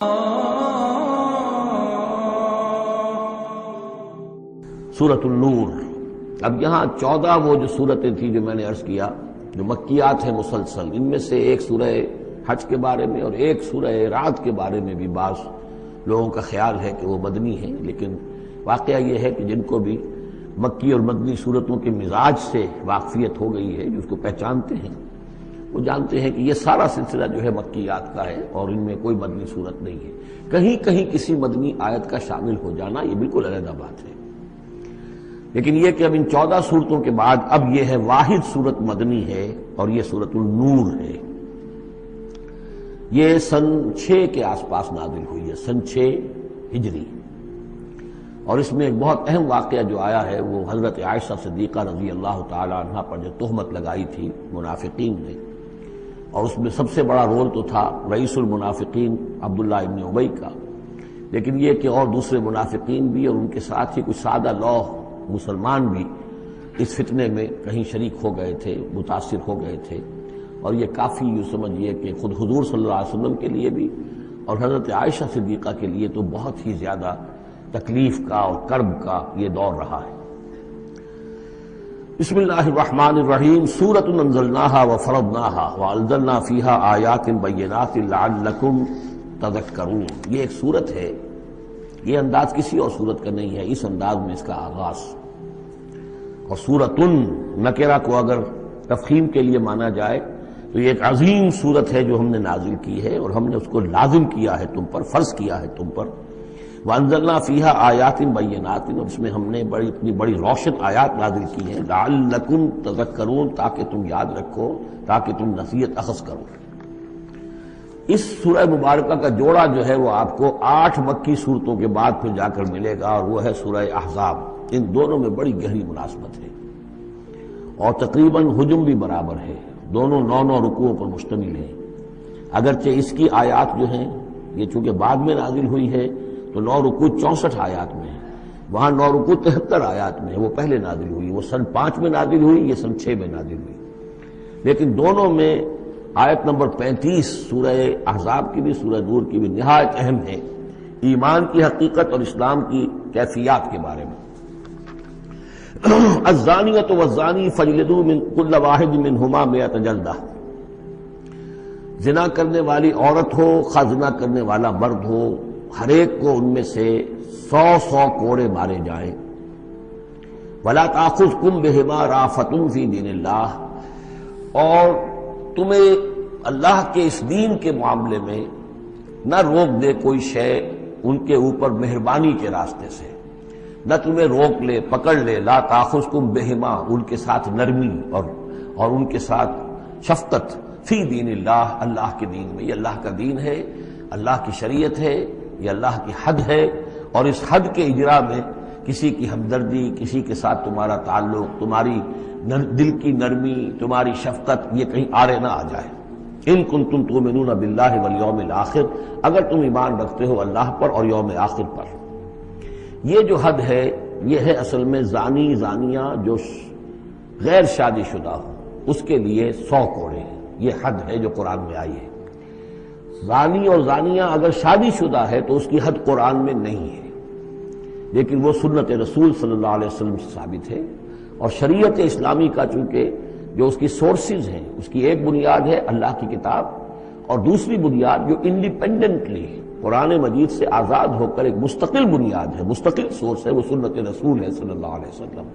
سورۃ النور۔ اب یہاں 14 وہ جو صورتیں تھیں جو میں نے عرض کیا جو مکیات ہیں مسلسل، ان میں سے ایک سورہ حج کے بارے میں اور ایک سورہ رعد کے بارے میں بھی بعض لوگوں کا خیال ہے کہ وہ مدنی ہیں، لیکن واقعہ یہ ہے کہ جن کو بھی مکی اور مدنی صورتوں کے مزاج سے واقفیت ہو گئی ہے، جو اس کو پہچانتے ہیں، وہ جانتے ہیں کہ یہ سارا سلسلہ جو ہے مکیات کا ہے اور ان میں کوئی مدنی صورت نہیں ہے۔ کہیں کہیں کسی مدنی آیت کا شامل ہو جانا یہ بالکل علیحدہ بات ہے، لیکن یہ کہ اب ان 14 صورتوں کے بعد اب یہ ہے واحد صورت مدنی ہے اور یہ سورۃ النور ہے۔ یہ سن 6 کے آس پاس نازل ہوئی ہے، سن 6 ہجری، اور اس میں ایک بہت اہم واقعہ جو آیا ہے وہ حضرت عائشہ صدیقہ رضی اللہ تعالی عنہا پر جو تہمت لگائی تھی منافقین نے، اور اس میں سب سے بڑا رول تو تھا رئیس المنافقین عبداللہ ابن ابی کا، لیکن یہ کہ اور دوسرے منافقین بھی اور ان کے ساتھ ہی کچھ سادہ لوح مسلمان بھی اس فتنے میں کہیں شریک ہو گئے تھے، متاثر ہو گئے تھے، اور یہ کافی یوں سمجھیے کہ خود حضور صلی اللہ علیہ وسلم کے لیے بھی اور حضرت عائشہ صدیقہ کے لیے تو بہت ہی زیادہ تکلیف کا اور کرب کا یہ دور رہا ہے۔ بسم اللہ الرحمن الرحیم۔ سورۃ انزلناها وفرضناها وانزلنا فیها آیات بینات لعلکم تذکرون۔ یہ ایک سورت ہے، یہ انداز کسی اور سورت کا نہیں ہے، اس انداز میں اس کا آغاز، اور سورۃن نکرہ کو اگر تفخیم کے لیے مانا جائے تو یہ ایک عظیم سورت ہے جو ہم نے نازل کی ہے اور ہم نے اس کو لازم کیا ہے تم پر، فرض کیا ہے تم پر۔ وانزلنا فیہا آیات بینات، اور اس میں ہم نے اتنی بڑی روشن آیات نازل کی ہیں، لعلکم تذکرون، تاکہ تم یاد رکھو، تاکہ تم نصیحت اخذ کرو۔ اس سورہ مبارکہ کا جوڑا جو ہے وہ آپ کو 8 مکی صورتوں کے بعد پھر جا کر ملے گا، اور وہ ہے سورہ احزاب۔ ان دونوں میں بڑی گہری مناسبت ہے اور تقریباً حجم بھی برابر ہے، دونوں 9 رکوعوں پر مشتمل ہیں، اگرچہ اس کی آیات جو ہیں یہ چونکہ بعد میں نازل ہوئی ہے تو 9 رکوع 64 آیات میں ہے، وہاں 9 رکوع 73 آیات میں ہے، وہ پہلے نازل ہوئی، وہ سن 5 میں نازل ہوئی، یہ سن 6 میں نازل ہوئی، لیکن دونوں میں آیت نمبر 35 سورہ احزاب کی بھی سورہ نور کی بھی نہایت اہم ہے، ایمان کی حقیقت اور اسلام کی کیفیات کے بارے میں۔ الزانیۃ والزانی فاجلدوا من کل واحد منہما 100 جلدہ، زنا کرنے والی عورت ہو خواہ زنا کرنے والا مرد ہو، ہر ایک کو ان میں سے 100 کوڑے مارے جائیں۔ ولا تاخذکم بہما رأفۃ فی دین اللہ، اور تمہیں اللہ کے اس دین کے معاملے میں نہ روک دے کوئی شے ان کے اوپر مہربانی کے راستے سے، نہ تمہیں روک لے پکڑ لے، لا تاخذکم بہما، ان کے ساتھ نرمی اور ان کے ساتھ شفقت، فی دین اللہ، اللہ کے دین میں، یہ اللہ کا دین ہے، اللہ کی شریعت ہے، یہ اللہ کی حد ہے، اور اس حد کے اجراء میں کسی کی ہمدردی، کسی کے ساتھ تمہارا تعلق، تمہاری دل کی نرمی، تمہاری شفقت یہ کہیں آڑے نہ آ جائے۔ ان کنتم تؤمنون باللہ والیوم الآخر، اگر تم ایمان رکھتے ہو اللہ پر اور یوم آخر پر۔ یہ جو حد ہے یہ ہے اصل میں زانی زانیہ جو غیر شادی شدہ ہو اس کے لیے 100 کوڑے ہیں، یہ حد ہے جو قرآن میں آئی ہے۔ زانی اور زانیہ اگر شادی شدہ ہے تو اس کی حد قرآن میں نہیں ہے، لیکن وہ سنت رسول صلی اللہ علیہ وسلم سے ثابت ہے، اور شریعت اسلامی کا چونکہ جو اس کی سورسز ہیں، اس کی ایک بنیاد ہے اللہ کی کتاب، اور دوسری بنیاد جو انڈیپینڈنٹلی قرآن مجید سے آزاد ہو کر ایک مستقل بنیاد ہے، مستقل سورس ہے، وہ سنت رسول ہے صلی اللہ علیہ وسلم۔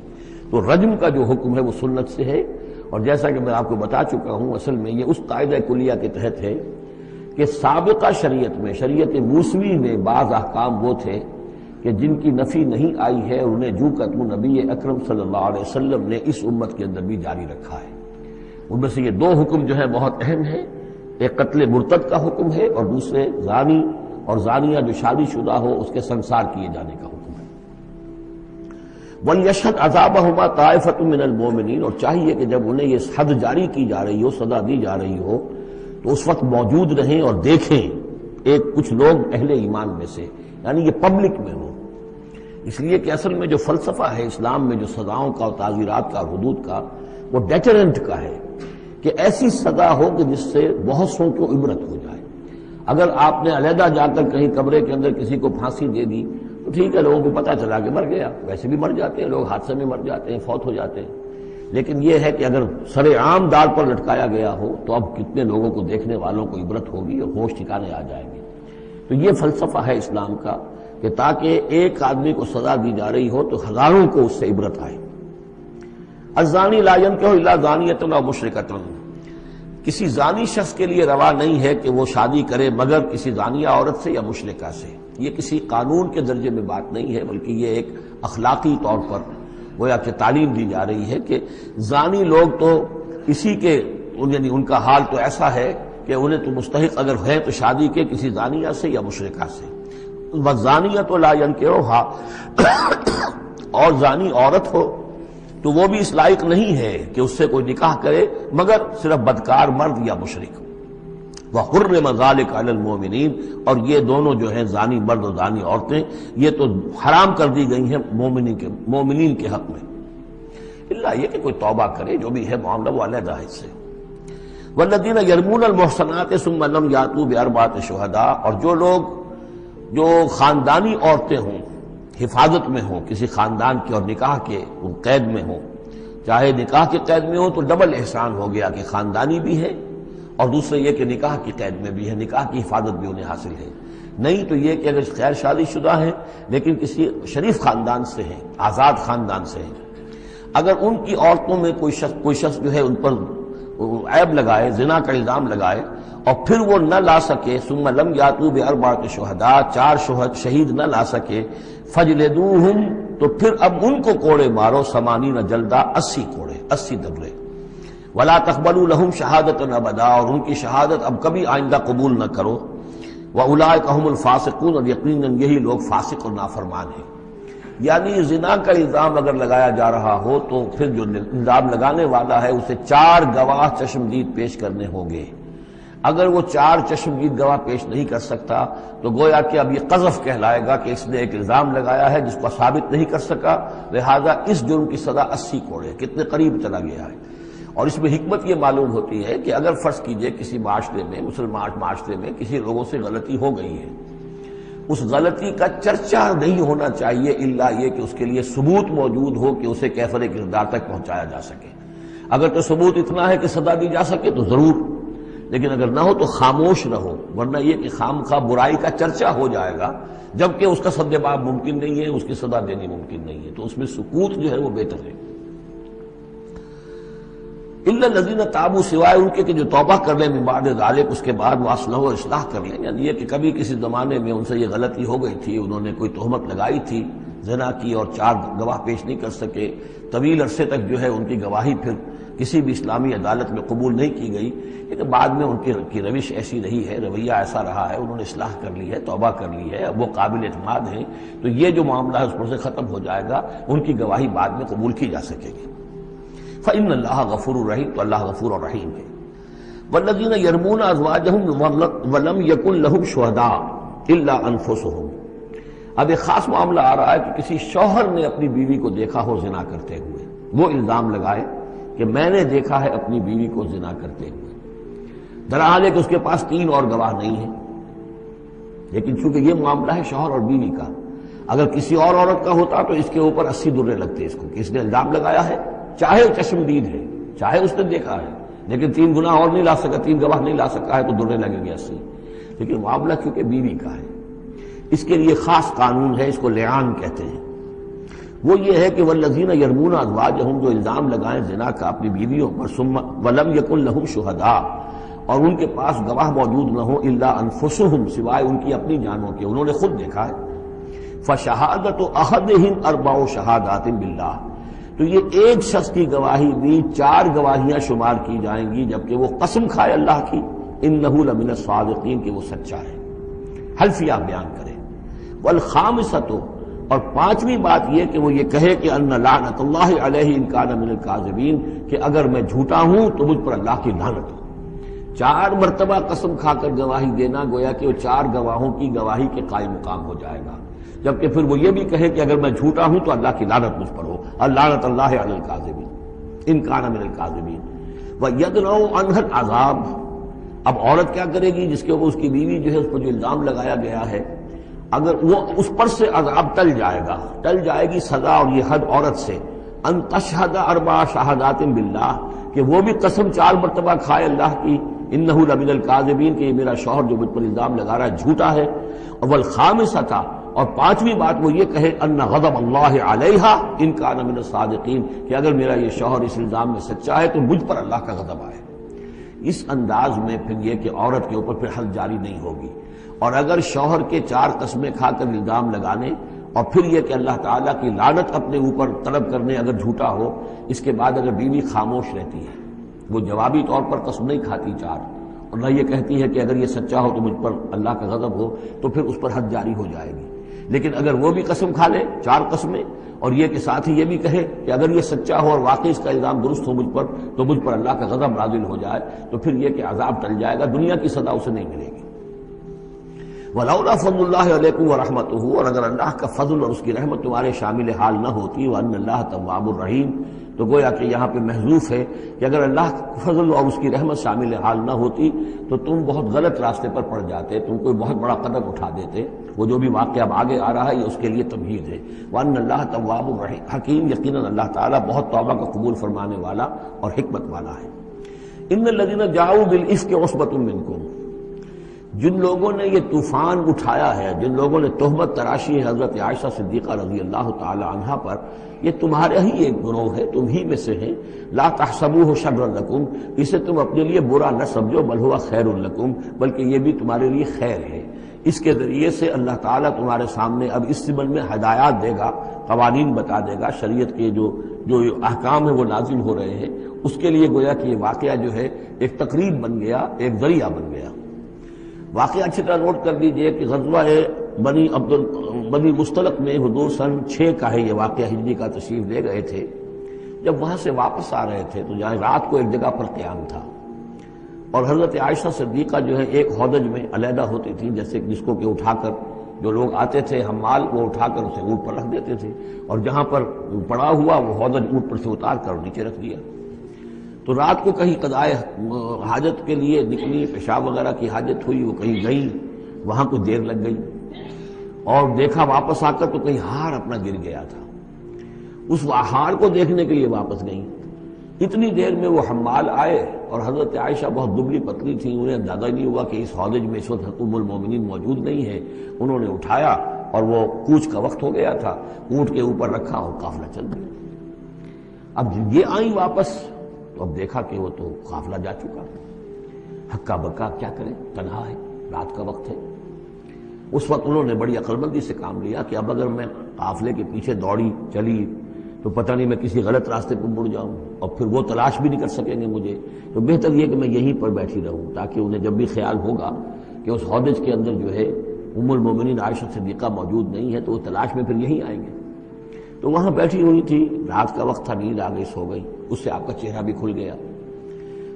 تو رجم کا جو حکم ہے وہ سنت سے ہے، اور جیسا کہ میں آپ کو بتا چکا ہوں اصل میں یہ اس قاعدہ کلیہ کے تحت ہے کہ سابقہ شریعت میں، شریعت موسوی میں بعض احکام وہ تھے کہ جن کی نفی نہیں آئی ہے، اور انہیں جو قتل نبی اکرم صلی اللہ علیہ وسلم نے اس امت کے اندر بھی جاری رکھا ہے۔ ان میں سے یہ 2 حکم جو ہے بہت اہم ہیں، ایک قتل مرتد کا حکم ہے، اور دوسرے زانی اور زانیہ جو شادی شدہ ہو اس کے سنسار کیے جانے کا حکم ہے۔ وَلْيَشْهَدْ عَذَابَهُمَا طَائِفَةٌ مِّنَ الْمُؤْمِنِينَ، اور چاہیے کہ جب انہیں یہ حد جاری کی جا رہی ہو، سزا دی جا رہی ہو، تو اس وقت موجود رہیں اور دیکھیں کچھ لوگ اہل ایمان میں سے، یعنی یہ پبلک میں ہو، اس لیے کہ اصل میں جو فلسفہ ہے اسلام میں جو سزاؤں کا اور تعزیرات کا، حدود کا، وہ ڈیٹرنٹ کا ہے کہ ایسی سزا ہو کہ جس سے بہت سوں کو عبرت ہو جائے۔ اگر آپ نے علیحدہ جا کر کہیں کمرے کے اندر کسی کو پھانسی دے دی تو ٹھیک ہے، لوگوں کو پتہ چلا کہ مر گیا، ویسے بھی مر جاتے ہیں لوگ، حادثے میں مر جاتے ہیں، فوت ہو جاتے ہیں، لیکن یہ ہے کہ اگر سر عام دار پر لٹکایا گیا ہو تو اب کتنے لوگوں کو، دیکھنے والوں کو عبرت ہوگی اور ہوش ٹھکانے آ جائیں گے۔ تو یہ فلسفہ ہے اسلام کا کہ تاکہ ایک آدمی کو سزا دی جا رہی ہو تو ہزاروں کو اس سے عبرت آئے۔ الزانی لا ينکح الا زانیۃ او مشرکۃ، کسی زانی شخص کے لیے روا نہیں ہے کہ وہ شادی کرے مگر کسی زانیہ عورت سے یا مشرکہ سے۔ یہ کسی قانون کے درجے میں بات نہیں ہے، بلکہ یہ ایک اخلاقی طور پر گویا کہ تعلیم دی جا رہی ہے کہ زانی لوگ تو اسی کے، یعنی ان کا حال تو ایسا ہے کہ انہیں تو مستحق اگر ہے تو شادی کے کسی زانیہ سے یا مشرکہ سے۔ والزانیۃ لا ينکحها، اور زانی عورت ہو تو وہ بھی اس لائق نہیں ہے کہ اس سے کوئی نکاح کرے مگر صرف بدکار مرد یا مشرک۔ وحرم ذلک علی المؤمنین، اور یہ دونوں جو ہیں زانی مرد اور زانی عورتیں یہ تو حرام کر دی گئی ہیں مومنین کے حق میں، الا یہ کہ کوئی توبہ کرے، جو بھی ہے معاملہ وہ علیحدہ ہے اس سے۔ والذین یرمون المحصنات ثم لم یاتوا باربعۃ شہداء، اور جو لوگ جو خاندانی عورتیں ہوں، حفاظت میں ہوں کسی خاندان کے اور نکاح کے قید میں ہوں، چاہے نکاح کے قید میں ہوں تو ڈبل احسان ہو گیا کہ خاندانی بھی ہے اور دوسرے یہ کہ نکاح کی قید میں بھی ہے، نکاح کی حفاظت بھی انہیں حاصل ہے۔ نہیں تو یہ کہ اگر غیر شادی شدہ ہیں لیکن کسی شریف خاندان سے ہیں، آزاد خاندان سے ہیں، اگر ان کی عورتوں میں کوئی شخص جو ہے ان پر عیب لگائے، زنا کا الزام لگائے اور پھر وہ نہ لا سکے، ثم لم یاتوا باربعۃ شہداء، 4 شہید نہ لا سکے، فجلدوہم، تو پھر اب ان کو کوڑے مارو، 80 جلدہ، 80 کوڑے، 80 دبرے، ولا تقبلوا لهم شہادۃ ابدا، اور ان کی شہادت اب کبھی آئندہ قبول نہ کرو، واولئک هم الفاسقون، اور یقیناً یہی لوگ فاسق اور نافرمان ہیں۔ یعنی زنا کا الزام اگر لگایا جا رہا ہو تو پھر جو الزام لگانے والا ہے اسے 4 گواہ چشمدید پیش کرنے ہوں گے۔ اگر وہ 4 چشمدید گواہ پیش نہیں کر سکتا تو گویا کہ اب یہ قذف کہلائے گا کہ اس نے ایک الزام لگایا ہے جس کو ثابت نہیں کر سکا، لہذا اس جرم کی سزا 80 کوڑے، کتنے قریب چلا گیا ہے۔ اور اس میں حکمت یہ معلوم ہوتی ہے کہ اگر فرض کیجئے کسی معاشرے میں، مسلمان معاشرے میں کسی لوگوں سے غلطی ہو گئی ہے، اس غلطی کا چرچا نہیں ہونا چاہیے الا یہ کہ اس کے لیے ثبوت موجود ہو کہ اسے کیفر کردار تک پہنچایا جا سکے۔ اگر تو ثبوت اتنا ہے کہ سزا دی جا سکے تو ضرور، لیکن اگر نہ ہو تو خاموش رہو، ورنہ یہ کہ خامخواہ برائی کا چرچا ہو جائے گا جبکہ اس کا سد باب ممکن نہیں ہے، اس کی سزا دینی ممکن نہیں ہے، تو اس میں سکوت جو ہے وہ بہتر ہے۔ الا الذین تابوا، سوائے ان کے کہ جو توبہ کر لیں من بعد ذلک، اس کے بعد وہ اصلح و اصلاح کر لیں، یعنی یہ کہ کبھی کسی زمانے میں ان سے یہ غلطی ہو گئی تھی، انہوں نے کوئی تہمت لگائی تھی زنا کی اور 4 گواہ پیش نہیں کر سکے، طویل عرصے تک جو ہے ان کی گواہی پھر کسی بھی اسلامی عدالت میں قبول نہیں کی گئی، لیکن بعد میں ان کی روش ایسی رہی ہے، رویہ ایسا رہا ہے، انہوں نے اصلاح کر لی ہے، توبہ کر لی ہے، اب وہ قابل اعتماد ہیں، تو یہ جو معاملہ ہے اس پر سے ختم ہو جائے گا، ان کی گواہی بعد میں قبول کی جا سکے گی۔ فإن اللہ غفور الرحیم، تو اللہ غفور الرحیم ہے۔ والذین یرمون ازواجہم ولم یکن لہم شہداء الا انفسہم، اب ایک خاص معاملہ آ رہا ہے کہ کسی شوہر نے اپنی بیوی کو دیکھا ہو زنا کرتے ہوئے، وہ الزام لگائے کہ میں نے دیکھا ہے اپنی بیوی کو زنا کرتے ہوئے، درحال ہے کہ اس کے پاس 3 اور گواہ نہیں ہیں، لیکن چونکہ یہ معاملہ ہے شوہر اور بیوی کا، اگر کسی اور عورت کا ہوتا تو اس کے اوپر 80 درے لگتے اس کو کہ اس نے الزام لگایا ہے، چاہے چشمدید ہے، چاہے اس نے دیکھا ہے، لیکن 3 گناہ اور نہیں لا سکا، 3 گواہ نہیں لا سکا ہے تو درے لگیں گے 80۔ لیکن معاملہ کیونکہ بیوی کا ہے، اس کے لیے خاص قانون ہے، اس کو لعان کہتے ہیں۔ وہ یہ ہے کہ والذین یرمون ازواجہم، جو الزام لگائیں زنا کا اپنی بیویوں پر، ثم ولم یکن لہم شہداء، اور ان کے پاس گواہ موجود نہ ہو، الا انفسہم، سوائے ان کی اپنی جانوں کے، انہوں نے خود دیکھا ہے، فشہادۃ احدہم 4 شہادات باللہ، تو یہ ایک شخص کی گواہی بھی 4 گواہیاں شمار کی جائیں گی جبکہ وہ قسم کھائے اللہ کی، انہ لمن الصادقین، کہ وہ سچا ہے، حلفیہ بیان کرے۔ والخامسۃ، اور 5ویں بات یہ کہ وہ یہ کہے کہ ان لعنت اللہ علیہ ان کان من الکاذبین، کہ اگر میں جھوٹا ہوں تو مجھ پر اللہ کی لعنت ہو۔ 4 مرتبہ قسم کھا کر گواہی دینا گویا کہ وہ 4 گواہوں کی گواہی کے قائم مقام ہو جائے گا، جبکہ پھر وہ یہ بھی کہے کہ اگر میں جھوٹا ہوں تو اللہ کی لعنت مجھ پر ہو، لعنت اللہ علی الکاذبین ان کان من الکاذبین۔ وَيَدْرَؤْ عَنْهَا الْعَذَابَ، اب عورت کیا کرے گی جس کے اوپر اس کی بیوی جو ہے اس پر جو الزام لگایا گیا ہے، اگر وہ اس پر سے عذاب ٹل جائے گی سزا اور یہ حد عورت سے، ان تشہد اربع شہادات باللہ، کہ وہ بھی قسم 4 مرتبہ کھائے اللہ کی، انہ لمن الکاذبین، کہ یہ میرا شوہر جو مجھ پر الزام لگا رہا ہے جھوٹا ہے، اور والخامسۃ، اور 5ویں بات وہ یہ کہے ان غضب اللہ علیہا ان کان من الصادقین، کہ اگر میرا یہ شوہر اس الزام میں سچا ہے تو مجھ پر اللہ کا غضب آئے۔ اس انداز میں پھر یہ کہ عورت کے اوپر پھر حد جاری نہیں ہوگی، اور اگر شوہر کے 4 قسمیں کھا کر الزام لگانے اور پھر یہ کہ اللہ تعالیٰ کی لعنت اپنے اوپر طلب کرنے اگر جھوٹا ہو، اس کے بعد اگر بیوی خاموش رہتی ہے، وہ جوابی طور پر قسم نہیں کھاتی 4، اور نہ یہ کہتی ہے کہ اگر یہ سچا ہو تو مجھ پر اللہ کا غضب ہو، تو پھر اس پر حد جاری ہو جائے گی۔ لیکن اگر وہ بھی قسم کھا لے 4 قسمیں، اور یہ کہ ساتھ ہی یہ بھی کہے کہ اگر یہ سچا ہو اور واقعی اس کا الزام درست ہو مجھ پر، تو مجھ پر اللہ کا غضب نازل ہو جائے، تو پھر یہ کہ عذاب ٹل جائے گا، دنیا کی سزا اسے نہیں ملے گی۔ وَلَوْلَا فَضْلُ اللَّهِ عَلَيْكُمْ وَرَحْمَتُهُ، اور اگر اللہ کا فضل اور اس کی رحمت تمہارے شامل حال نہ ہوتی، وَأَنَّ اللَّهَ تَوَّابٌ رَحِيمٌ، تو گویا کہ یہاں پہ محذوف ہے کہ اگر اللہ کا فضل اور اس کی رحمت شامل حال نہ ہوتی تو تم بہت غلط راستے پر پڑ جاتے، تم کوئی بہت بڑا قدم اٹھا دیتے۔ وہ جو بھی واقعہ اب آگے آ رہا ہے یہ اس کے لیے تمہید ہے۔ وَأَنَّ اللَّهَ تَوَّابٌ حَكِيمٌ، یقیناً اللہ تعالیٰ بہت توبہ کا قبول فرمانے والا اور حکمت والا ہے۔ إِنَّ الَّذِينَ جَاءُوا بِالْإِفْكِ عُصْبَةٌ مِّنكُمْ، جن لوگوں نے یہ طوفان اٹھایا ہے، جن لوگوں نے تہمت تراشی ہے حضرت عائشہ صدیقہ رضی اللہ تعالی عنہا پر، یہ تمہارے ہی ایک گروہ ہے، تم ہی میں سے ہیں۔ لا تحسبوہ شرا لکم، اسے تم اپنے لیے برا نہ سمجھو، بل ہوا خیر لکم، بلکہ یہ بھی تمہارے لیے خیر ہے۔ اس کے ذریعے سے اللہ تعالیٰ تمہارے سامنے اب اس ضمن میں ہدایات دے گا، قوانین بتا دے گا، شریعت کے جو احکام ہیں وہ نازل ہو رہے ہیں، اس کے لیے گویا کہ یہ واقعہ جو ہے ایک تقریب بن گیا، ایک ذریعہ بن گیا۔ واقعہ اچھی طرح نوٹ کر لیجئے کہ غزوہ بنی مستلق میں حضور سن 6 کا ہے یہ واقعہ، ہجری کا تشریف لے گئے تھے۔ جب وہاں سے واپس آ رہے تھے تو جہاں رات کو ایک جگہ پر قیام تھا، اور حضرت عائشہ صدیقہ جو ہے ایک ہودج میں علیحدہ ہوتی تھی، جیسے جس کو کہ اٹھا کر جو لوگ آتے تھے حمال وہ اٹھا کر اسے اونٹ پر رکھ دیتے تھے، اور جہاں پر پڑا ہوا وہ ہودج اونٹ پر سے اتار کر نیچے رکھ دیا۔ تو رات کو کہیں قضائے حاجت کے لیے نکلی، پیشاب وغیرہ کی حاجت ہوئی، وہ کہیں گئی، وہاں کچھ دیر لگ گئی، اور دیکھا واپس آ کر تو کہیں ہار اپنا گر گیا تھا، اس ہار کو دیکھنے کے لیے واپس گئیں۔ اتنی دیر میں وہ حمال آئے، اور حضرت عائشہ بہت دبلی پتلی تھیں، انہیں اندازہ نہیں ہوا کہ اس ہودج میں اس وقت ام المومنین موجود نہیں ہے۔ انہوں نے اٹھایا اور وہ کوچ کا وقت ہو گیا تھا، اونٹ کے اوپر رکھا اور قافلہ چل گیا۔ اب یہ آئیں واپس تو اب دیکھا کہ وہ تو قافلہ جا چکا، ہکا بکا کیا کرے، تنہا ہے، رات کا وقت ہے۔ اس وقت انہوں نے بڑی عقل مندی سے کام لیا کہ اب اگر میں قافلے کے پیچھے دوڑی چلی تو پتہ نہیں میں کسی غلط راستے پر مڑ جاؤں، اور پھر وہ تلاش بھی نہیں کر سکیں گے مجھے، تو بہتر یہ کہ میں یہیں پر بیٹھی رہوں، تاکہ انہیں جب بھی خیال ہوگا کہ اس ہودج کے اندر جو ہے ام المومنین عائشہ صدیقہ موجود نہیں ہے تو وہ تلاش میں پھر یہیں آئیں گے۔ تو وہاں بیٹھی ہوئی تھی، رات کا وقت تھا، نیند آ گئی، سو گئی، اس سے آپ کا چہرہ بھی کھل گیا۔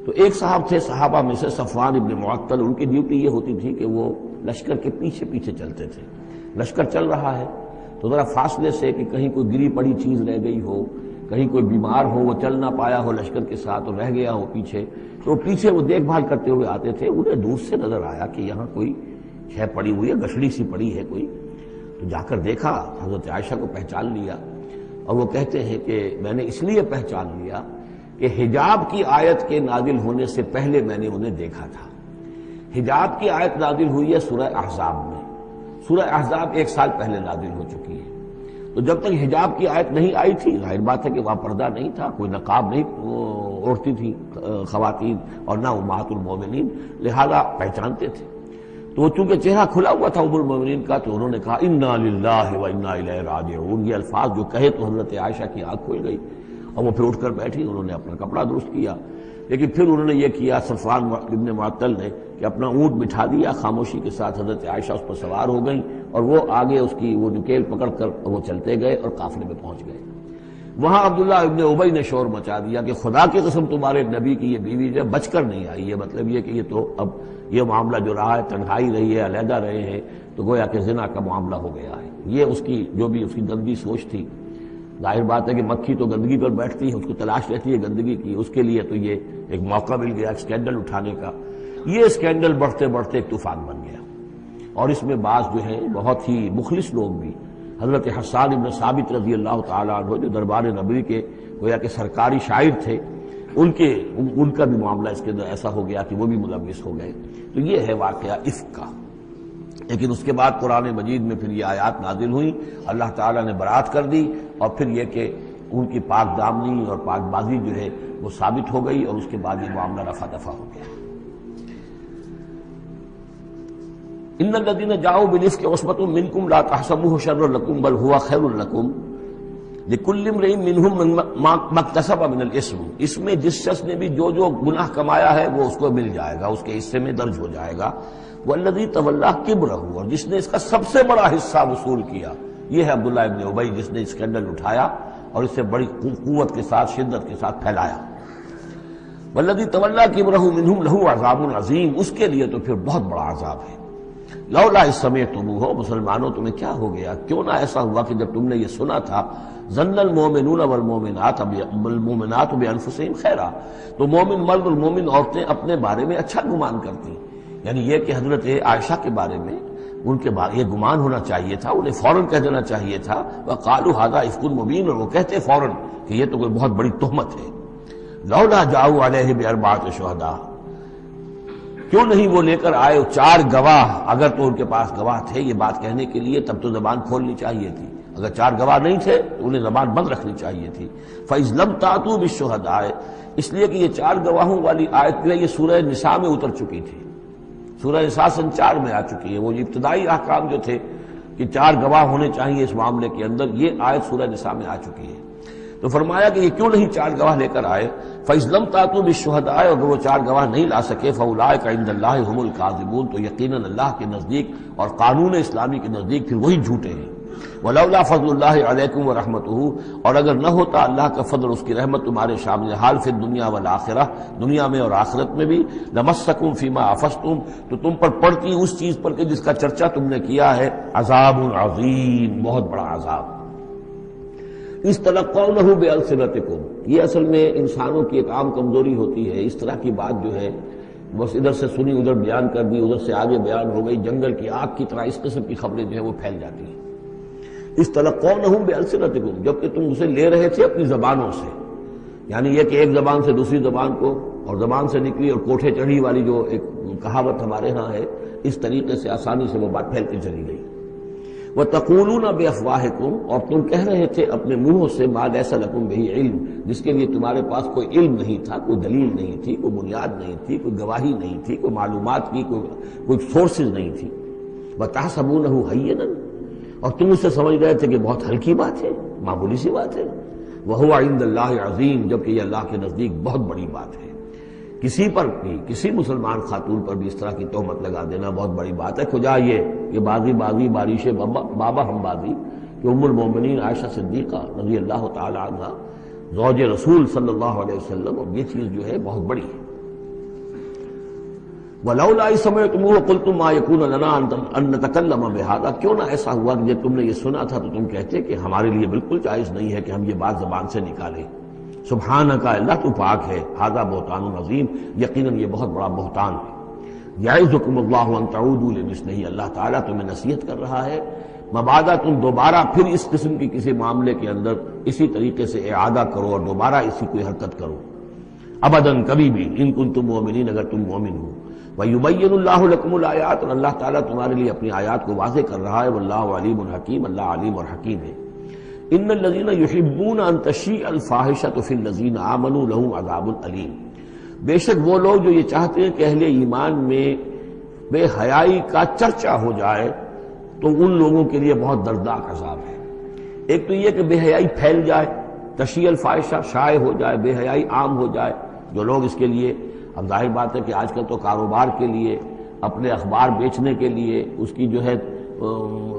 تو ایک صاحب تھے صحابہ میں سے صفوان ابن معطل، ان کی ڈیوٹی یہ ہوتی تھی کہ وہ لشکر کے پیچھے پیچھے چلتے تھے۔ لشکر چل رہا ہے تو ذرا فاصلے سے کہ کہیں کوئی گری پڑی چیز رہ گئی ہو، کہیں کوئی بیمار ہو، وہ چل نہ پایا ہو لشکر کے ساتھ اور رہ گیا ہو پیچھے، تو پیچھے وہ دیکھ بھال کرتے ہوئے آتے تھے۔ انہیں دور سے نظر آیا کہ یہاں کوئی شے پڑی ہوئی ہے، گٹھڑی سی پڑی ہے کوئی، تو جا کر دیکھا، حضرت عائشہ کو پہچان لیا، اور وہ کہتے ہیں کہ میں نے اس لیے پہچان لیا کہ حجاب کی آیت کے نازل ہونے سے پہلے میں نے انہیں دیکھا تھا۔ حجاب کی آیت نازل ہوئی ہے سورہ احزاب میں، سورہ احزاب 1 سال پہلے نازل ہو چکی ہے، تو جب تک حجاب کی آیت نہیں آئی تھی، ظاہر بات ہے کہ وہاں پردہ نہیں تھا، کوئی نقاب نہیں اوڑھتی تھی خواتین، اور نہ امہات المومنین، لہذا پہچانتے تھے۔ تو وہ چونکہ چہرہ کھلا ہوا تھا ام المومنین کا، تو انہوں نے کہا انا للہ و انا الیہ راجعون، یہ الفاظ جو کہے تو حضرت عائشہ کی آنکھ کھل گئی، اور وہ پھر اٹھ کر بیٹھی، انہوں نے اپنا کپڑا درست کیا، لیکن پھر انہوں نے یہ کیا صفوان ابن معطل نے کہ اپنا اونٹ بٹھا دیا خاموشی کے ساتھ، حضرت عائشہ اس پر سوار ہو گئیں، اور وہ آگے اس کی وہ نکیل پکڑ کر وہ چلتے گئے اور قافلے میں پہنچ گئے۔ وہاں عبداللہ ابن ابی نے شور مچا دیا کہ خدا کی قسم تمہارے نبی کی یہ بیوی جو بچ کر نہیں آئی ہے، مطلب یہ کہ یہ تو اب یہ معاملہ جو رہا ہے، تنہائی رہی ہے، علیحدہ رہے ہیں، تو گویا کہ زنا کا معاملہ ہو گیا ہے۔ یہ اس کی جو بھی اس کی گندی سوچ تھی، ظاہر بات ہے کہ مکھی تو گندگی پر بیٹھتی ہے، اس کو تلاش رہتی ہے گندگی کی، اس کے لیے تو یہ ایک موقع مل گیا اسکینڈل اٹھانے کا۔ یہ اسکینڈل بڑھتے بڑھتے ایک طوفان بن گیا، اور اس میں بعض جو ہیں بہت ہی مخلص لوگ بھی، حضرت حسان ابن ثابت رضی اللہ تعالیٰ عنہ جو دربار نبوی کے گویا کہ سرکاری شاعر تھے، ان کا بھی معاملہ اس کے اندر ایسا ہو گیا کہ وہ بھی ملوث ہو گئے۔ تو یہ ہے واقعہ افک کا۔ لیکن اس کے بعد قرآن مجید میں پھر یہ آیات نازل ہوئی، اللہ تعالیٰ نے برات کر دی، اور پھر یہ کہ ان کی پاک دامنی اور پاک بازی جو ہے وہ ثابت ہو گئی، اور اس کے بعد یہ معاملہ رفع دفع ہو گیا۔ ان الذين جاءوا بالافك عصبة منكم لا تحسبوه شرا لكم بل هو خير لكم لكل امرئ منهم ما اكتسب من الاثم، اس میں جس شخص نے بھی جو گناہ کمایا ہے وہ اس کو مل جائے گا، اس کے حصے میں درج ہو جائے گا۔ والذي تولى كبره، اور جس نے اس کا سب سے بڑا حصہ وصول کیا، یہ ہے عبداللہ ابن ابی، جس نے اسکینڈل اٹھایا اور اسے بڑی قوت کے ساتھ، شدت کے ساتھ پھیلایا۔ والذي تولى كبره منهم له عذاب عظیم، اس کے لیے تو پھر بہت بڑا عذاب ہے۔ لولا اس سمعتموہ، مسلمانوں تمہیں کیا ہو گیا، کیوں نہ ایسا ہوا کہ جب تم نے یہ سنا تھا، ظن المؤمنون والمؤمنات بانفسہم خیرا، تو مومن مرد اور مومن عورتیں اپنے بارے میں اچھا گمان کرتی، یعنی یہ کہ حضرت عائشہ کے بارے میں ان کے بارے یہ گمان ہونا چاہیے تھا، انہیں فوراً کہہ دینا چاہیے تھا، وقالوا ھذا افک مبین، اور وہ کہتے فوراً کہ یہ تو کوئی بہت بڑی تہمت ہے۔ لولا جاؤ علیہ باربعۃ شہداء، کیوں نہیں وہ لے کر آئے 4 گواہ، اگر تو ان کے پاس گواہ تھے یہ بات کہنے کے لیے تب تو زبان کھولنی چاہیے تھی، اگر 4 گواہ نہیں تھے تو انہیں زبان بند رکھنی چاہیے تھی۔ فَإِذْ لَمْ تَأْتُوا بِالشُّهَدَاءِ، اس لیے کہ یہ 4 گواہوں والی آیت جو ہے یہ سورہ نساء میں اتر چکی تھی، سورہ نساء سن 4 میں آ چکی ہے، وہ ابتدائی احکام جو تھے کہ 4 گواہ ہونے چاہیے اس معاملے کے اندر، یہ آیت سورہ نساء میں آ چکی ہے۔ تو فرمایا کہ یہ کیوں نہیں 4 گواہ لے کر آئے، فَإِذْ لَمْ تَأْتُوا بِالشُّهَدَاءِ، اگر وہ 4 گواہ نہیں لا سکے، فَأُولَٰئِكَ عِندَ اللَّهِ هُمُ الْكَاذِبُونَ، تو یقیناً اللہ کے نزدیک اور قانون اسلامی کے نزدیک پھر وہی جھوٹے ہیں۔ وَلَوْلَا فَضْلُ اللَّهِ عَلَيْكُمْ وَرَحْمَتُهُ، اور اگر نہ ہوتا اللہ کا فضل، اس کی رحمت تمہارے شامل حال فی الدنیا والآخرہ، دنیا میں اور آخرت میں بھی، لَمَسَّكُمْ فِيمَا أَفَضْتُمْ، تو تم پر پڑتی اس چیز پر کہ جس کا چرچا تم نے کیا ہے، عذاب عظیم، بہت بڑا عذاب۔ استلقونه بألسنتكم، یہ اصل میں انسانوں کی ایک عام کمزوری ہوتی ہے، اس طرح کی بات جو ہے بس ادھر سے سنی ادھر بیان کر دی، ادھر سے آگے بیان ہو گئی، جنگل کی آگ کی طرح اس قسم کی خبریں جو ہیں وہ پھیل جاتی ہیں۔ استلقونه بألسنتكم، جبکہ تم اسے لے رہے تھے اپنی زبانوں سے، یعنی یہ کہ ایک زبان سے دوسری زبان کو، اور زبان سے نکلی اور کوٹھے چڑھی والی جو ایک کہاوت ہمارے ہاں ہے، اس طریقے سے آسانی سے وہ بات پھیل کے چلی گئی۔ وَتَقُولُونَ بِأَفْوَاهِكُمْ، اور تم کہہ رہے تھے اپنے منہوں سے، مَا لَيْسَ لَكُمْ بِهِ عِلْم، جس کے لیے تمہارے پاس کوئی علم نہیں تھا، کوئی دلیل نہیں تھی، کوئی بنیاد نہیں تھی، کوئی گواہی نہیں تھی، کوئی معلومات کی کوئی سورسز نہیں تھی۔ وَتَحْسَبُونَهُ هَيِّنًا، اور تم اسے سمجھ رہے تھے کہ بہت ہلکی بات ہے، معمولی سی بات ہے۔ وَهُوَ عِندَ اللَّهِ عَظِيمٌ، جبکہ یہ اللہ کے نزدیک بہت بڑی بات ہے۔ کسی پر بھی، کسی مسلمان خاتون پر بھی اس طرح کی تہمت لگا دینا بہت بڑی بات ہے۔ کجا یہ بازی بارش بابا ہم بازی کہ ام المومنین عائشہ صدیقہ رضی اللہ تعالی عنہ زوج رسول صلی اللہ علیہ وسلم، اور یہ چیز جو ہے بہت بڑی ہے۔ وَلَوْلَا إِذْ سَمِعْتُمُوهُ قُلْتُم مَّا يَكُونُ لَنَا أَن نَّتَكَلَّمَ بِهَٰذَا، کیوں نہ ایسا ہوا کہ جب تم نے یہ سنا تھا تو تم کہتے کہ ہمارے لیے بالکل جائز نہیں ہے کہ ہم یہ بات زبان سے نکالیں۔ سبحانک، اللہ تو پاک ہے، ھذا بہتان عظیم، یقیناً یہ بہت بڑا بہتان ہے۔ یعظکم اللہ ان تعودوا لمثلہ، اللہ تعالیٰ تمہیں نصیحت کر رہا ہے مبادا تم دوبارہ پھر اس قسم کی کسی معاملے کے اندر اسی طریقے سے اعادہ کرو اور دوبارہ اسی کوئی حرکت کرو، ابداً کبھی بھی، ان کنتم مؤمنین، اگر تم مومن ہو۔ وَيُبَيِّنُ اللَّهُ لَكُمُ الْآيَاتِ، اور اللہ تعالیٰ تمہارے لیے اپنی آیات کو واضح کر رہا ہے، واللہ علیم حکیم، اللہ علیم اور حکیم ہے۔ ان الذین یحبون ان تشیع الفاحشۃ فی الذین آمنوا لہم عذاب الیم، بے شک وہ لوگ جو یہ چاہتے ہیں کہ اہل ایمان میں بے حیائی کا چرچا ہو جائے تو ان لوگوں کے لیے بہت دردناک عذاب ہے۔ ایک تو یہ کہ بے حیائی پھیل جائے، تشیع الفاحشہ شائع ہو جائے، بے حیائی عام ہو جائے، جو لوگ اس کے لیے، اب ظاہر بات ہے کہ آج کل تو کاروبار کے لیے، اپنے اخبار بیچنے کے لیے، اس کی جو ہے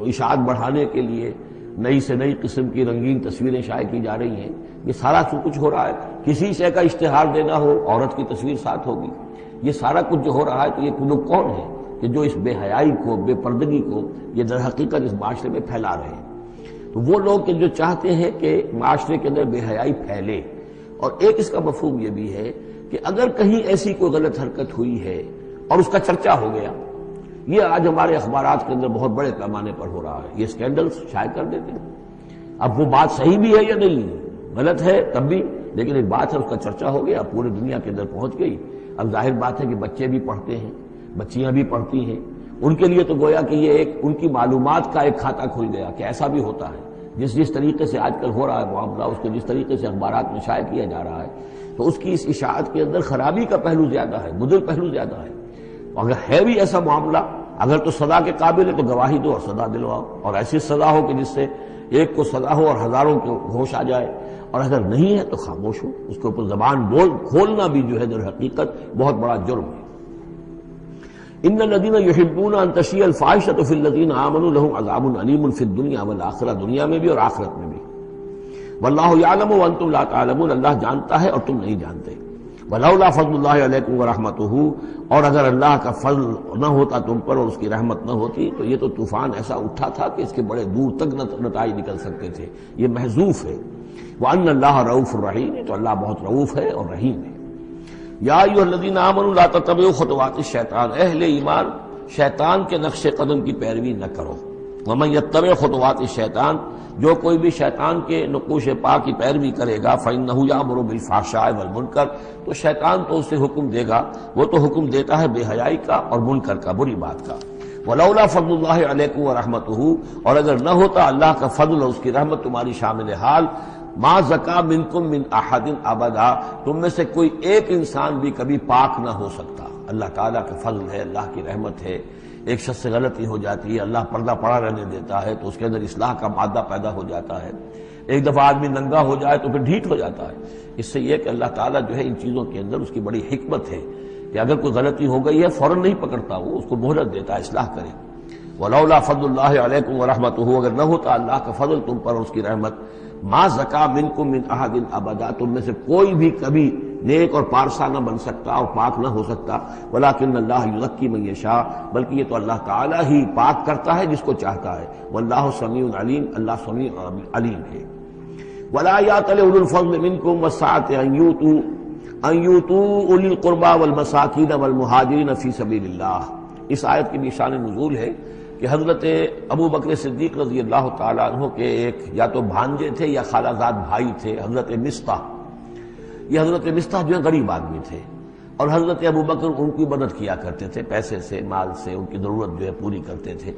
اشاعت بڑھانے کے لیے نئی سے نئی قسم کی رنگین تصویریں شائع کی جا رہی ہیں، یہ سارا کچھ ہو رہا ہے۔ کسی شے کا اشتہار دینا ہو، عورت کی تصویر ساتھ ہوگی، یہ سارا کچھ جو ہو رہا ہے، تو یہ لوگ کون ہیں کہ جو اس بے حیائی کو، بے پردگی کو یہ در حقیقت اس معاشرے میں پھیلا رہے ہیں۔ تو وہ لوگ جو چاہتے ہیں کہ معاشرے کے اندر بے حیائی پھیلے، اور ایک اس کا مفہوم یہ بھی ہے کہ اگر کہیں ایسی کوئی غلط حرکت ہوئی ہے اور اس کا چرچا ہو گیا. یہ آج ہمارے اخبارات کے اندر بہت بڑے پیمانے پر ہو رہا ہے. یہ اسکینڈلز شائع کر دیتے ہیں. اب وہ بات صحیح بھی ہے یا نہیں، غلط ہے تب بھی، لیکن ایک بات ہے اس کا چرچا ہو گیا، پوری دنیا کے اندر پہنچ گئی. اب ظاہر بات ہے کہ بچے بھی پڑھتے ہیں، بچیاں بھی پڑھتی ہیں، ان کے لیے تو گویا کہ یہ ایک ان کی معلومات کا ایک کھاتہ کھل گیا کہ ایسا بھی ہوتا ہے. جس طریقے سے آج کل ہو رہا ہے معاملہ، اس کو جس طریقے سے اخبارات میں شائع کیا جا رہا ہے، تو اس کی اس اشاعت کے اندر خرابی کا پہلو زیادہ ہے، مضر پہلو زیادہ ہے. اگر ہے بھی ایسا معاملہ، اگر تو سزا کے قابل ہے تو گواہی دو اور سزا دلواؤ، اور ایسی سزا ہو کہ جس سے ایک کو سزا ہو اور ہزاروں کو ہوش آ جائے. اور اگر نہیں ہے تو خاموش ہو، اس کے اوپر زبان کھولنا بھی جو ہے در حقیقت بہت بڑا جرم ہے. ان الذين يحبون ان تشيع الفاحشة في الذين آمنوا لهم عذاب أليم في الدنيا والآخرة، دنیا میں بھی اور آخرت میں بھی. واللہ یعلم وانتم لا تعلمون، اللہ جانتا ہے اور تم نہیں جانتے. ولولا فضل اللہ علیکم ورحمتہ، اور اگر اللہ کا فضل نہ ہوتا تم پر اور اس کی رحمت نہ ہوتی تو یہ تو طوفان ایسا اٹھا تھا کہ اس کے بڑے دور تک نتائج نکل سکتے تھے. یہ محذوف ہے. وان اللہ رؤوف الرحیم، تو اللہ بہت رؤوف ہے اور رحیم ہے. یا ایھا الذین آمنوا لا تتبعوا خطوات الشیطان، اہل ایمان شیطان کے نقش قدم کی پیروی نہ کرو. ومن یتبع خطوات الشیطان، جو کوئی بھی شیطان کے نقوش پا کی پیروی کرے گا، فإنہ یأمر بالفحشاء والمنکر، تو شیطان تو اسے حکم دے گا، وہ تو حکم دیتا ہے بے حیائی کا اور منکر کا، بری بات کا. ولولا فضل اللہ علیکم ورحمتہ، اور اگر نہ ہوتا اللہ کا فضل اور اس کی رحمت تمہاری شامل حال، ما زکا منکم من احد ابدا، تم میں سے کوئی ایک انسان بھی کبھی پاک نہ ہو سکتا. اللہ تعالیٰ کا فضل ہے، اللہ کی رحمت ہے. ایک شخص سے غلطی ہو جاتی ہے، اللہ پردہ پڑا رہنے دیتا ہے تو اس کے اندر اصلاح کا مادہ پیدا ہو جاتا ہے. ایک دفعہ آدمی ننگا ہو جائے تو پھر ڈھیٹ ہو جاتا ہے. اس سے یہ کہ اللہ تعالیٰ جو ہے ان چیزوں کے اندر اس کی بڑی حکمت ہے کہ اگر کوئی غلطی ہو گئی ہے فوراً نہیں پکڑتا، وہ اس کو مہلت دیتا ہے اصلاح کرے. ولولا فضل اللہ علیکم ورحمتہ، اگر نہ ہوتا اللہ کا فضل تم پر اور اس کی رحمت، ما زکا منکم من احد ابدا، تم میں سے کوئی بھی کبھی نیک اور پارسا نہ بن سکتا اور پاک نہ ہو سکتا. ولکن اللہ یزکی من یشاء، بلکہ یہ تو اللہ تعالیٰ ہی پاک کرتا ہے جس کو چاہتا ہے. واللہ سمیع علیم، اللہ سمیع علیم ہے. ولا یأتل اولو الفضل منکم والسعة ان یؤتوا اولی القربى والمساکین والمہاجرین فی سبیل اللہ. اس آیت کی بھی شان نزول ہے کہ حضرت ابو بکر صدیق رضی اللہ تعالیٰ عنہ کے ایک یا تو بھانجے تھے یا خالہ زاد بھائی تھے، حضرت مصطح. یہ حضرت مصطح جو ہے غریب آدمی تھے اور حضرت ابو بکر ان کی مدد کیا کرتے تھے، پیسے سے، مال سے ان کی ضرورت جو ہے پوری کرتے تھے.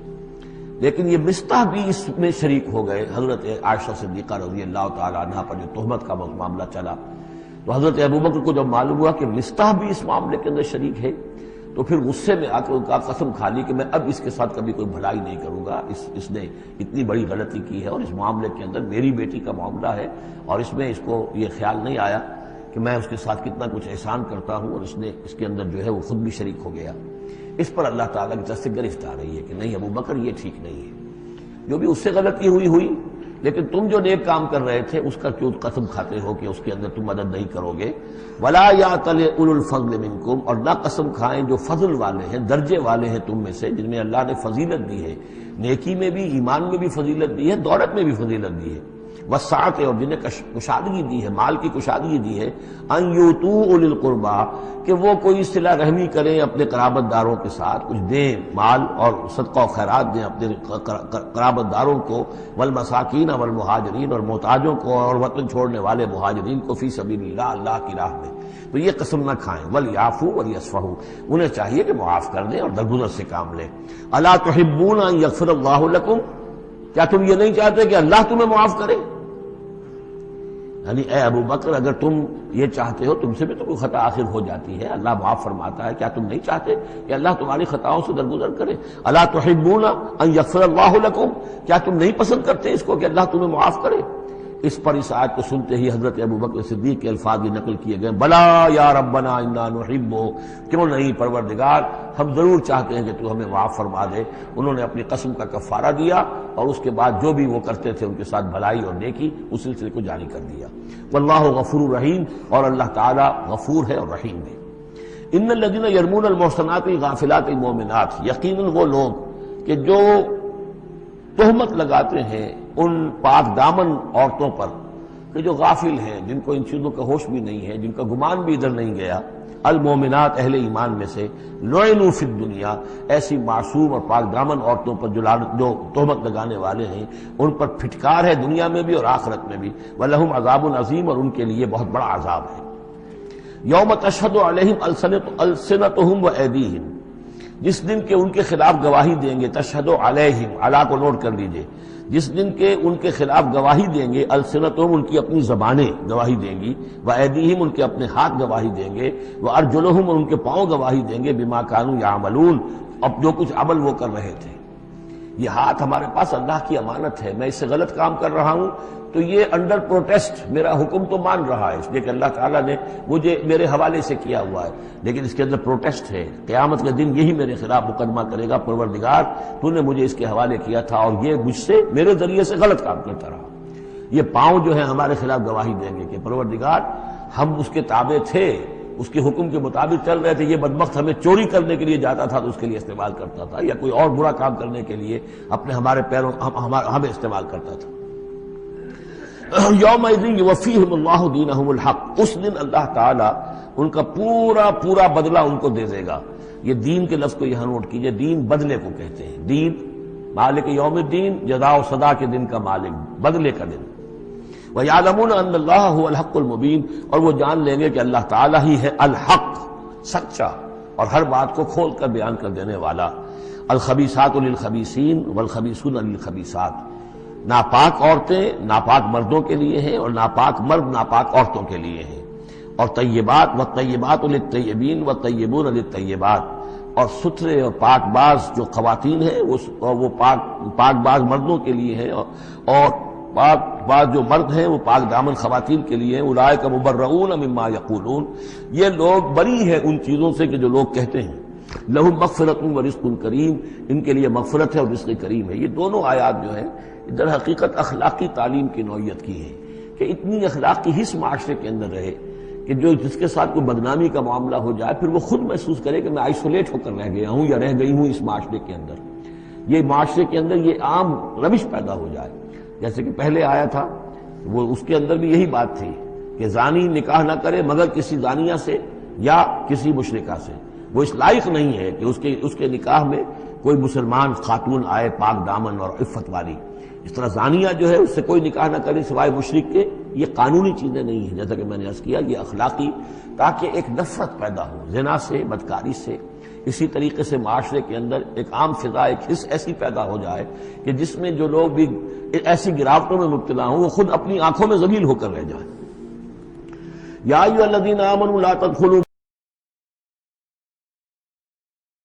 لیکن یہ مصطح بھی اس میں شریک ہو گئے. حضرت عائشہ صدیقہ رضی اللہ تعالیٰ عنہ پر جو تہمت کا معاملہ چلا تو حضرت ابو بکر کو جب معلوم ہوا کہ مصطح بھی اس معاملے کے اندر شریک ہے تو پھر غصے میں آ کے ان کا قسم کھا لی کہ میں اب اس کے ساتھ کبھی کوئی بھلائی نہیں کروں گا. اس نے اتنی بڑی غلطی کی ہے اور اس معاملے کے اندر میری بیٹی کا معاملہ ہے اور اس میں اس کو یہ خیال نہیں آیا کہ میں اس کے ساتھ کتنا کچھ احسان کرتا ہوں، اور اس نے اس کے اندر جو ہے وہ خود بھی شریک ہو گیا. اس پر اللہ تعالیٰ کی طرف سے گرفت آ رہی ہے کہ نہیں ابو بکر یہ ٹھیک نہیں ہے. جو بھی اس سے غلطی ہوئی، لیکن تم جو نیک کام کر رہے تھے اس کا کیوں قسم کھاتے ہو کہ اس کے اندر تم مدد نہیں کرو گے. ولا یأتل اولو الفضل منکم، اور نہ قسم کھائیں جو فضل والے ہیں، درجے والے ہیں تم میں سے، جن میں اللہ نے فضیلت دی ہے، نیکی میں بھی، ایمان میں بھی فضیلت دی ہے، دولت میں بھی فضیلت دی ہے. وسعت، اور جنہیں کشادگی دی ہے، مال کی کشادگی دی ہے. ان یؤتوا اولی القربى، کہ وہ کوئی صلہ رحمی کریں اپنے قرابت داروں کے ساتھ، کچھ دیں مال اور صدقہ و خیرات دیں اپنے قرابت داروں کو. والمساکین والمہاجرین، اور محتاجوں کو اور وطن چھوڑنے والے مہاجرین کو، فی سبیل اللہ، اللہ کی راہ میں. تو یہ قسم نہ کھائیں. ولیعفوا ولیصفحوا، انہیں چاہیے کہ معاف کر دیں اور درگزر سے کام لیں. الا تحبون ان یغفر اللہ لکم، کیا تم یہ نہیں چاہتے کہ اللہ تمہیں معاف کرے؟ یعنی اے ابو بکر اگر تم یہ چاہتے ہو، تم سے بھی تو کوئی خطا آخر ہو جاتی ہے، اللہ معاف فرماتا ہے، کیا تم نہیں چاہتے کہ اللہ تمہاری خطاؤں سے درگزر کرے؟ الا تحبون ان یغفر اللہ لکم، کیا تم نہیں پسند کرتے اس کو کہ اللہ تمہیں معاف کرے؟ اس پر اس آیت کو سنتے ہی حضرت ابو بکر صدیق کے الفاظ بھی نقل کیے گئے، بلا یا ربنا انا نحب، کیوں نہیں پروردگار، ہم ضرور چاہتے ہیں کہ تو ہمیں معاف فرما دے. انہوں نے اپنی قسم کا کفارہ دیا اور اس کے بعد جو بھی وہ کرتے تھے ان کے ساتھ بھلائی اور نیکی، اس سلسلے کو جاری کر دیا. واللہ غفور رحیم، اور اللہ تعالی غفور ہے اور رحیم ہے. ان الذین یرمون المحصنات الغافلات المؤمنات، یقیناً وہ لوگ کہ جو تہمت لگاتے ہیں ان پاک دامن عورتوں پر کہ جو غافل ہیں، جن کو ان چیزوں کا ہوش بھی نہیں ہے، جن کا گمان بھی ادھر نہیں گیا، المومنات اہل ایمان میں سے، لعنوا فی الدنیا، ایسی معصوم اور پاک دامن عورتوں پر جو تہمت لگانے والے ہیں ان پر پھٹکار ہے دنیا میں بھی اور آخرت میں بھی، ولہم عذاب عظیم، اور ان کے لیے بہت بڑا عذاب ہے۔ یوم تشہد علیہم السنتہم وایدیہم، جس دن کے ان کے خلاف گواہی دیں گے، تشہد علیہم، علی کو نوٹ کر لیجئے، جس دن کے ان کے خلاف گواہی دیں گے، السنتہم ان کی اپنی زبانیں گواہی دیں گی، وایدیہم ان کے اپنے ہاتھ گواہی دیں گے، وارجلہم اور ان کے پاؤں گواہی دیں گے، بما کانوا یعملون، اب جو کچھ عمل وہ کر رہے تھے۔ یہ ہاتھ ہمارے پاس اللہ کی امانت ہے، میں اس سے غلط کام کر رہا ہوں تو یہ انڈر پروٹیسٹ میرا حکم تو مان رہا ہے، اس لیے کہ اللہ تعالیٰ نے مجھے میرے حوالے سے کیا ہوا ہے، لیکن اس کے اندر پروٹیسٹ ہے، قیامت کے دن یہی میرے خلاف مقدمہ کرے گا، پروردگار تو نے مجھے اس کے حوالے کیا تھا اور یہ مجھ سے میرے ذریعے سے غلط کام کرتا رہا۔ یہ پاؤں جو ہیں ہمارے خلاف گواہی دیں گے کہ پروردگار ہم اس کے تابع تھے، اس کے حکم کے مطابق چل رہے تھے، یہ بدبخت ہمیں چوری کرنے کے لیے جاتا تھا تو اس کے لیے استعمال کرتا تھا، یا کوئی اور برا کام کرنے کے لیے ہمارے پیروں ہمیں استعمال کرتا تھا۔ یومئذ یوفیہم اللہ دینہم الحق، اس دن اللہ تعالی ان کا پورا پورا بدلہ ان کو دے دے گا۔ یہ دین کے لفظ کو یہاں نوٹ کیجئے، دین بدلے کو کہتے ہیں، دین مالک یوم الدین، جزا و سزا کے دن کا مالک، بدلے کا دن۔ وَيَعْلَمُونَ أَنَّ اللَّهَ هُوَ الْحَقُّ الْمُبِينُ، اور وہ جان لیں گے کہ اللہ تعالیٰ ہی ہے الحق، سچا اور ہر بات کو کھول کر بیان کر دینے والا۔ الخبیثات للخبیثین والخبیثون للخبیثات، ناپاک عورتیں ناپاک مردوں کے لیے ہیں اور ناپاک مرد ناپاک عورتوں کے لیے ہیں، اور طیبات والطیبات للطیبین والطیبون للطیبات، اور ستھرے اور پاک باز جو خواتین ہیں وہ پاک باز مردوں کے لیے ہیں، اور پاک باز جو مرد ہیں وہ پاک دامن خواتین کے لیے ہیں۔ اولئک مبرؤون مما یقولون، یہ لوگ بری ہیں ان چیزوں سے کہ جو لوگ کہتے ہیں۔ لہم مغفرۃ ورزق کریم، ان کے لیے مغفرت ہے اور رزق کریم ہے۔ یہ دونوں آیات جو ہیں در حقیقت اخلاقی تعلیم کی نوعیت کی ہے کہ اتنی اخلاق کی حس معاشرے کے اندر رہے کہ جس کے ساتھ کوئی بدنامی کا معاملہ ہو جائے پھر وہ خود محسوس کرے کہ میں آئسولیٹ ہو کر رہ گیا ہوں یا رہ گئی ہوں اس معاشرے کے اندر، یہ معاشرے کے اندر یہ عام روش پیدا ہو جائے۔ جیسے کہ پہلے آیا تھا وہ اس کے اندر بھی یہی بات تھی کہ زانی نکاح نہ کرے مگر کسی زانیہ سے یا کسی مشرکہ سے، وہ اس لائق نہیں ہے کہ اس کے نکاح میں کوئی مسلمان خاتون آئے پاک دامن اور عفت والی۔ اس طرح زانیہ جو ہے اس سے کوئی نکاح نہ کرے سوائے مشرک کے، یہ قانونی چیزیں نہیں ہیں، جیسا کہ میں نے عرض کیا یہ اخلاقی، تاکہ ایک نفرت پیدا ہو زنا سے، بدکاری سے۔ اسی طریقے سے معاشرے کے اندر ایک عام فضا، ایک حس ایسی پیدا ہو جائے کہ جس میں جو لوگ بھی ایسی گراوٹوں میں مبتلا ہوں وہ خود اپنی آنکھوں میں ذلیل ہو کر رہ جائیں۔ یا ایھا الذین آمنوا لا تدخلوا